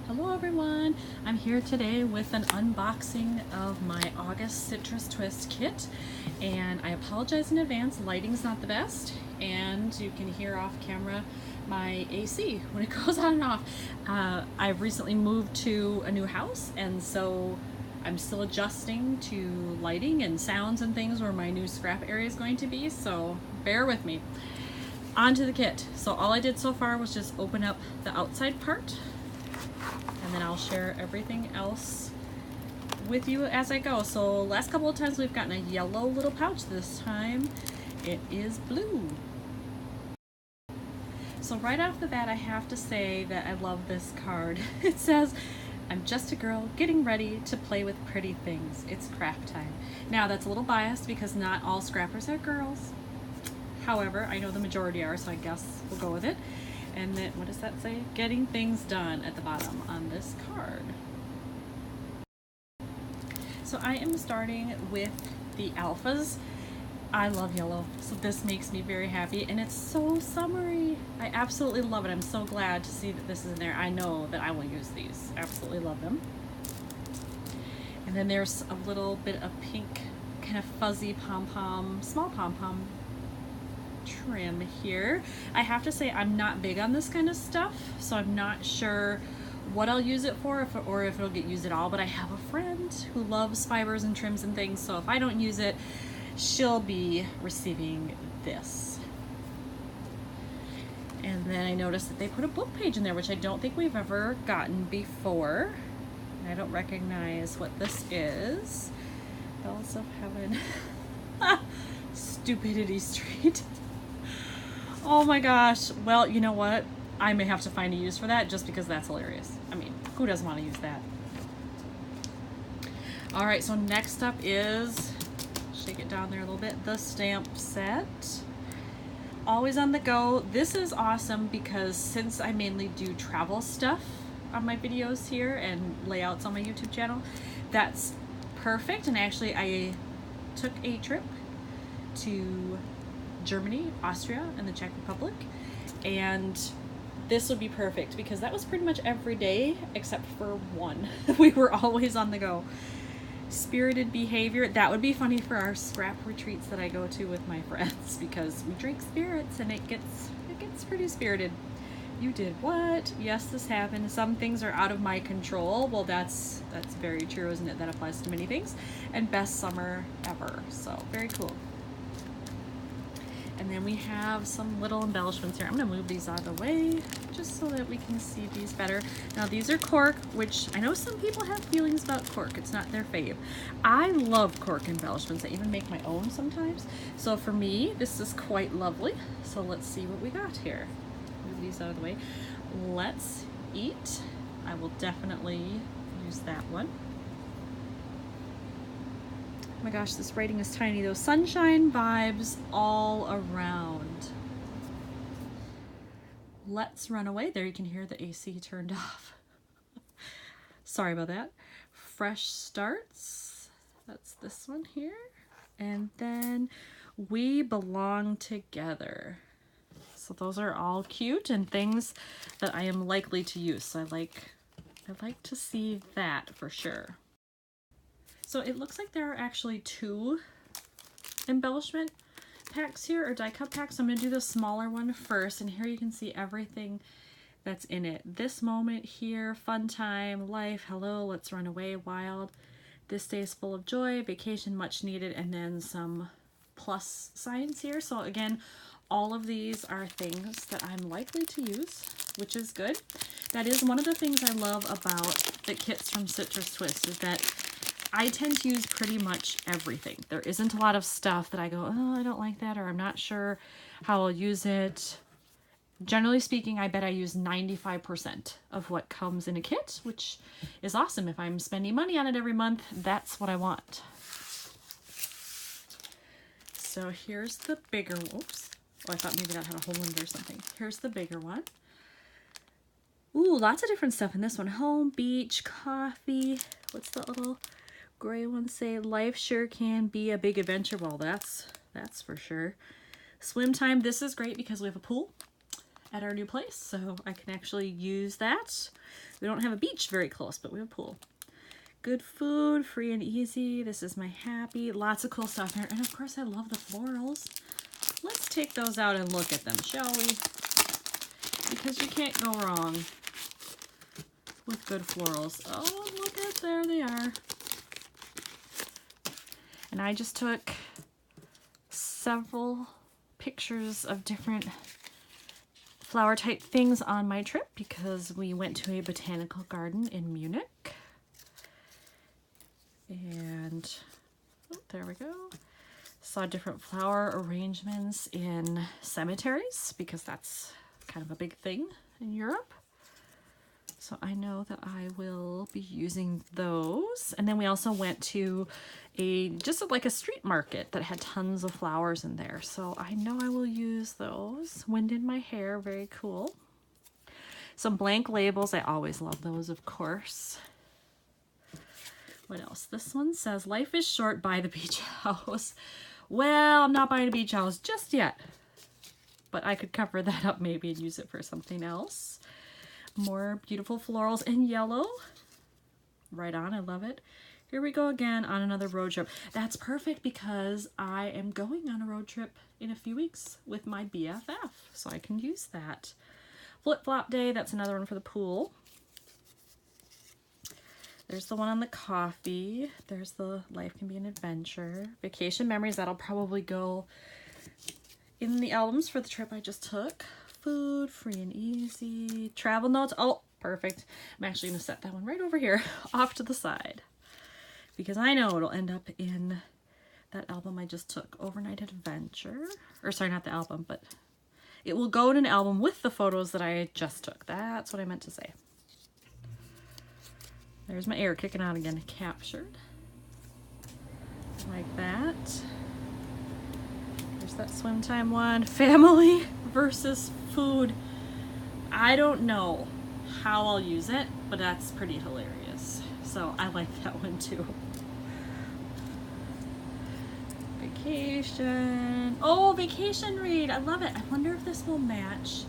Hello everyone! I'm here today with an unboxing of my August Citrus Twist kit, and I apologize in advance, lighting's not the best and you can hear off camera my AC when it goes on and off. I've recently moved to a new house, and so I'm still adjusting to lighting and sounds and things where my new scrap area is going to be, so bear with me. On to the kit. So all I did so far was just open up the outside part, and then I'll share everything else with you as I go. So last couple of times we've gotten a yellow little pouch. This time it is blue. So right off the bat I have to say that I love this card. It says, "I'm just a girl getting ready to play with pretty things. It's craft time." Now that's a little biased because not all scrappers are girls. However, I know the majority are, so I guess we'll go with it. And then, what does that say? Getting things done at the bottom on this card. So I am starting with the alphas. I love yellow, so this makes me very happy, and it's so summery. I absolutely love it. I'm so glad to see that this is in there. I know that I will use these. Absolutely love them. And then there's a little bit of pink, kind of fuzzy pom-pom, small pom-pom trim here. I have to say I'm not big on this kind of stuff, so I'm not sure what I'll use it for, or if it'll get used at all, but I have a friend who loves fibers and trims and things, so if I don't use it, she'll be receiving this. And then I noticed that they put a book page in there, which I don't think we've ever gotten before. I don't recognize what this is. Bells of Heaven. Stupidity Street. Oh my gosh. Well, you know what? I may have to find a use for that just because that's hilarious. I mean, who doesn't want to use that? All right, so next up is, shake it down there a little bit, the stamp set. Always on the go. This is awesome because since I mainly do travel stuff on my videos here and layouts on my YouTube channel, that's perfect. And actually I took a trip to Germany, Austria, and the Czech Republic, and this would be perfect because that was pretty much every day except for one. We were always on the go. Spirited behavior, that would be funny for our scrap retreats that I go to with my friends because we drink spirits and it gets pretty spirited. You did what? Yes, this happened. Some things are out of my control. Well, that's very true, isn't it? That applies to many things. And best summer ever. So very cool. And then we have some little embellishments here. I'm going to move these out of the way just so that we can see these better. Now these are cork, which I know some people have feelings about cork. It's not their fave. I love cork embellishments. I even make my own sometimes. So for me, this is quite lovely. So let's see what we got here. Move these out of the way. Let's eat. I will definitely use that one. Oh my gosh, this writing is tiny though. Sunshine vibes all around. Let's run away. There you can hear the AC turned off. Sorry about that. Fresh starts. That's this one here. And then we belong together. So those are all cute and things that I am likely to use. So I like to see that for sure. So it looks like there are actually two embellishment packs here, or die cut packs. I'm going to do the smaller one first, and here you can see everything that's in it. This moment here, fun time, life, hello, let's run away, wild, this day is full of joy, vacation, much needed, and then some plus signs here. So again, all of these are things that I'm likely to use, which is good. That is one of the things I love about the kits from Citrus Twist, is that I tend to use pretty much everything. There isn't a lot of stuff that I go, oh, I don't like that, or I'm not sure how I'll use it. Generally speaking, I bet I use 95% of what comes in a kit, which is awesome. If I'm spending money on it every month, that's what I want. So here's the bigger, oops. Oh, I thought maybe that had a hole in it or something. Here's the bigger one. Ooh, lots of different stuff in this one. Home, beach, coffee. What's that little gray one say? Life sure can be a big adventure. Well, that's for sure. Swim time. This is great because we have a pool at our new place, so I can actually use that. We don't have a beach very close, but we have a pool. Good food, free and easy. This is my happy. Lots of cool stuff here. And of course, I love the florals. Let's take those out and look at them, shall we? Because you can't go wrong with good florals. Oh, look at, there they are. And I just took several pictures of different flower type things on my trip because we went to a botanical garden in Munich. And oh, there we go. Saw different flower arrangements in cemeteries because that's kind of a big thing in Europe. So I know that I will be using those. And then we also went to just like a street market that had tons of flowers in there. So I know I will use those. Wind in my hair, very cool. Some blank labels, I always love those, of course. What else? This one says, life is short, buy the beach house. Well, I'm not buying a beach house just yet, but I could cover that up maybe and use it for something else. More beautiful florals in yellow. Right on, I love it. Here we go again on another road trip. That's perfect because I am going on a road trip in a few weeks with my BFF, so I can use that. Flip-flop day, that's another one for the pool. There's the one on the coffee. There's the life can be an adventure. Vacation memories, that'll probably go in the albums for the trip I just took. Food, free and easy. Travel notes, oh, perfect. I'm actually gonna set that one right over here off to the side because I know it'll end up in that album I just took, Overnight Adventure. Or sorry, not the album, but it will go in an album with the photos that I just took. That's what I meant to say. There's my air kicking out again, captured. Like that. There's that swim time one. Family versus food. I don't know how I'll use it, but that's pretty hilarious. So I like that one too. Vacation. Oh, vacation read. I love it. I wonder if this will match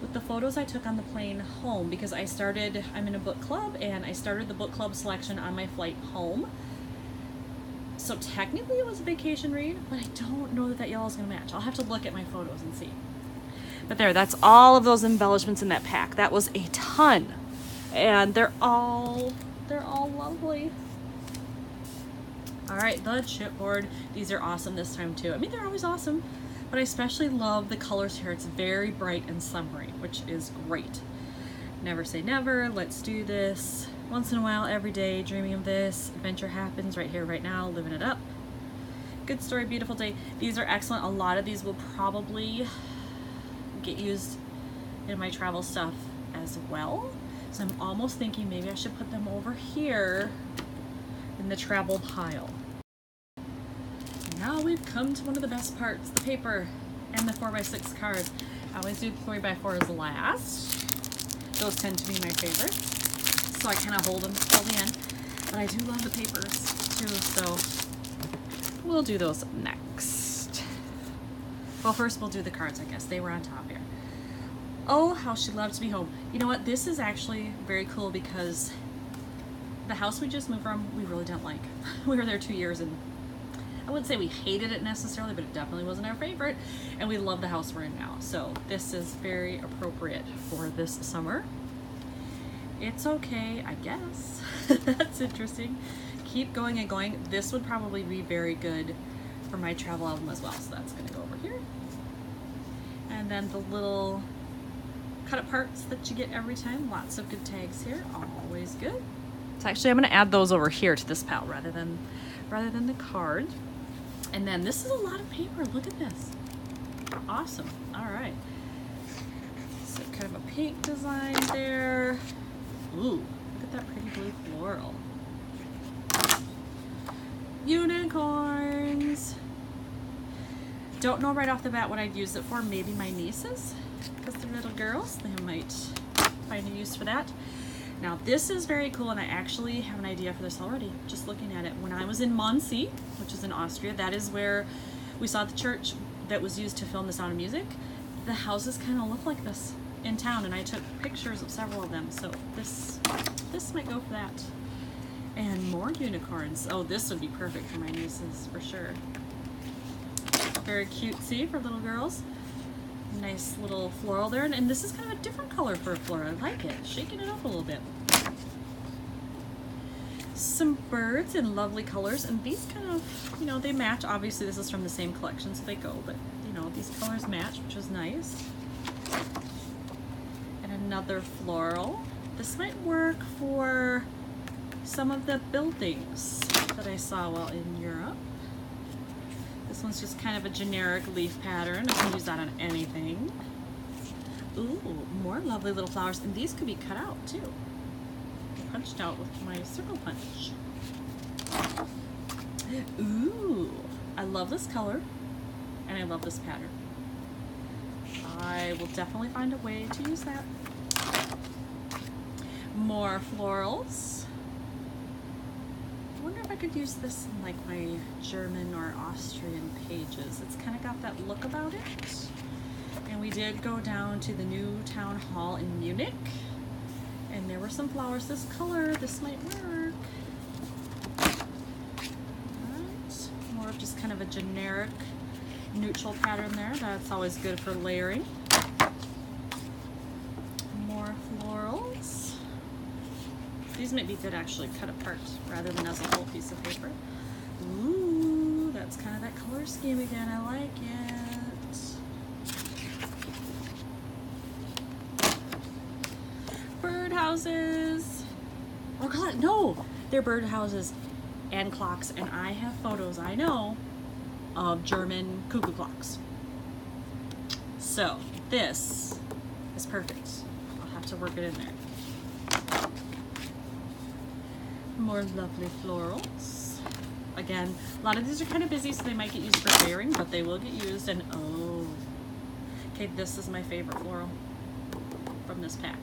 with the photos I took on the plane home because I'm in a book club and I started the book club selection on my flight home. So technically it was a vacation read, but I don't know that yellow is going to match. I'll have to look at my photos and see. But there, that's all of those embellishments in that pack. That was a ton. And they're all lovely. All right, the chipboard. These are awesome this time too. I mean, they're always awesome, but I especially love the colors here. It's very bright and summery, which is great. Never say never. Let's do this. Once in a while, every day, dreaming of this. Adventure happens right here, right now, living it up. Good story, beautiful day. These are excellent. A lot of these will probably get used in my travel stuff as well. So I'm almost thinking maybe I should put them over here in the travel pile. Now we've come to one of the best parts, the paper and the 4x6 cards. I always do 3x4s last. Those tend to be my favorites. So I kind of hold them till the end. But I do love the papers too, so we'll do those next. Well, first we'll do the cards, I guess. They were on top here. Oh, how she loved to be home. You know what? This is actually very cool because the house we just moved from, we really didn't like. We were there 2 years and I wouldn't say we hated it necessarily, but it definitely wasn't our favorite. And we love the house we're in now. So this is very appropriate for this summer. It's okay, I guess. That's interesting. Keep going and going. This would probably be very good for my travel album as well. So that's gonna go over here. And then the little cut parts that you get every time. Lots of good tags here, always good. So actually I'm gonna add those over here to this pile rather than the card. And then this is a lot of paper, look at this. Awesome, all right. So kind of a pink design there. Ooh, look at that pretty blue floral. Unicorns. Don't know right off the bat what I'd use it for. Maybe my nieces, because they're little girls. They might find a use for that. Now this is very cool, and I actually have an idea for this already, just looking at it. When I was in Mondsee, which is in Austria, that is where we saw the church that was used to film The Sound of Music. the houses kind of look like this in town, and I took pictures of several of them, so this might go for that. And more unicorns. Oh, this would be perfect for my nieces for sure. Very cutesy for little girls. Nice little floral there, and this is kind of a different color for a floral. I like it, shaking it up a little bit. Some birds in lovely colors, and these kind of, you know, they match. Obviously this is from the same collection, so they go, but you know, these colors match, which is nice. And another floral. This might work for some of the buildings that I saw while in Europe. This one's just kind of a generic leaf pattern. I can use that on anything. Ooh, more lovely little flowers, and these could be cut out too. Punched out with my circle punch. Ooh, I love this color, and I love this pattern. I will definitely find a way to use that. More florals. I wonder if I could use this in like my German or Austrian pages. It's kind of got that look about it. And we did go down to the new town hall in Munich, and there were some flowers this color. This might work. Right. More of just kind of a generic neutral pattern there. That's always good for layering. More florals. These might be good actually cut apart rather than as a whole piece of paper. Ooh, that's kind of that color scheme again. I like it. Birdhouses. Oh God, no! They're birdhouses and clocks, and I have photos, I know, of German cuckoo clocks. So this is perfect. I'll have to work it in there. More lovely florals. Again, a lot of these are kind of busy, so they might get used for layering, but they will get used. And oh, okay, this is my favorite floral from this pack.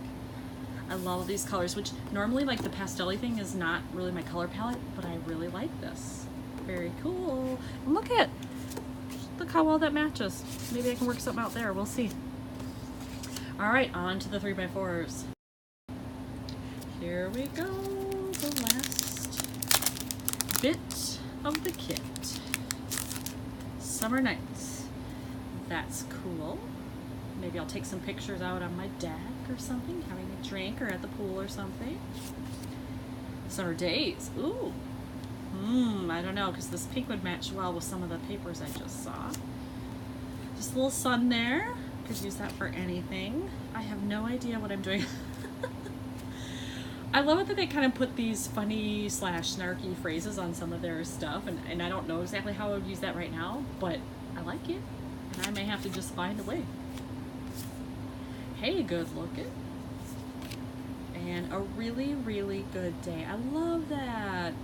I love these colors, which normally like the pastel-y thing is not really my color palette, but I really like this. Very cool. And look how well that matches. Maybe I can work something out there. We'll see. All right, on to the 3x4s. Here we go. The last bit of the kit. Summer nights. That's cool. Maybe I'll take some pictures out on my deck or something, having a drink or at the pool or something. Summer days. Ooh. I don't know, because this pink would match well with some of the papers I just saw. Just a little sun there. Could use that for anything. I have no idea what I'm doing. I love it that they kind of put these funny / snarky phrases on some of their stuff, and I don't know exactly how I would use that right now, but I like it, and I may have to just find a way. Hey, good looking. And a really, really good day. I love that.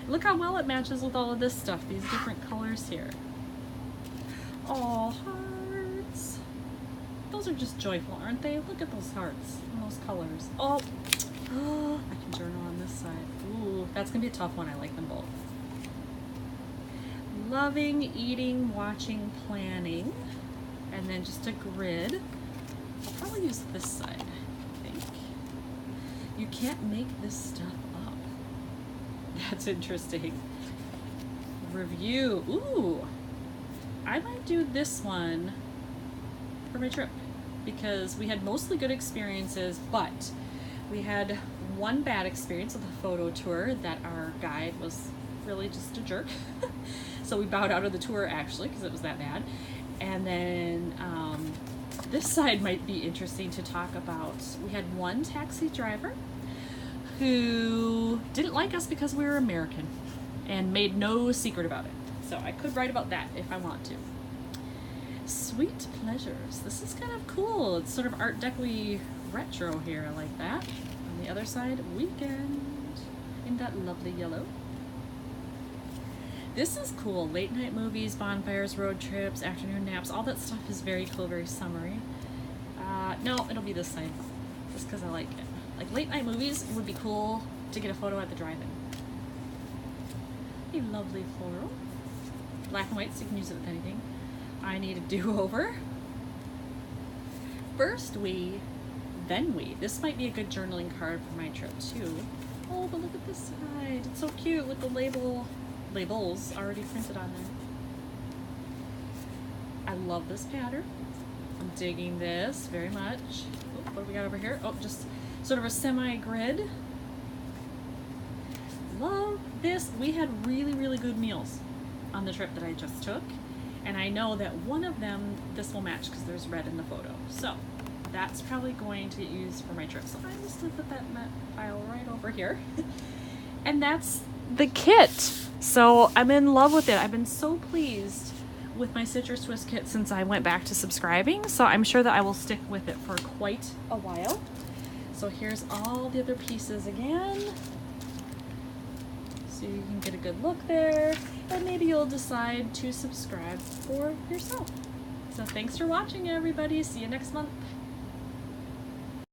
Look how well it matches with all of this stuff, these different colors here. Oh, hearts. Those are just joyful, aren't they? Look at those hearts and those colors. Oh, I can journal on this side. Ooh, that's gonna be a tough one. I like them both. Loving, eating, watching, planning, and then just a grid. I'll probably use this side, I think. You can't make this stuff up. That's interesting. Review. Ooh, I might do this one for my trip because we had mostly good experiences, but we had one bad experience with a photo tour that our guide was really just a jerk. So we bowed out of the tour actually because it was that bad. And then this side might be interesting to talk about. We had one taxi driver who didn't like us because we were American and made no secret about it. So I could write about that if I want to. Sweet pleasures. This is kind of cool. It's sort of Art Deco-y retro here. I like that. On the other side, weekend in that lovely yellow. This is cool. Late night movies, bonfires, road trips, afternoon naps, all that stuff is very cool, very summery. No, it'll be this side, just because I like it. Like late night movies would be cool to get a photo at the drive-in. A lovely floral. Black and white, so you can use it with anything. I need a do-over. First we, then we. This might be a good journaling card for my trip too. Oh, but look at this side. It's so cute with the labels already printed on there. I love this pattern. I'm digging this very much. Oh, what do we got over here? Oh, just sort of a semi-grid. Love this. We had really, really good meals on the trip that I just took. And I know that one of them, this will match because there's red in the photo. So that's probably going to get used for my trip. So I'm just gonna put that in that pile right over here. And that's the kit. So I'm in love with it. I've been so pleased with my Citrus Swiss kit since I went back to subscribing. So I'm sure that I will stick with it for quite a while. So here's all the other pieces again. So you can get a good look there, and maybe you'll decide to subscribe for yourself. So thanks for watching, everybody. See you next month.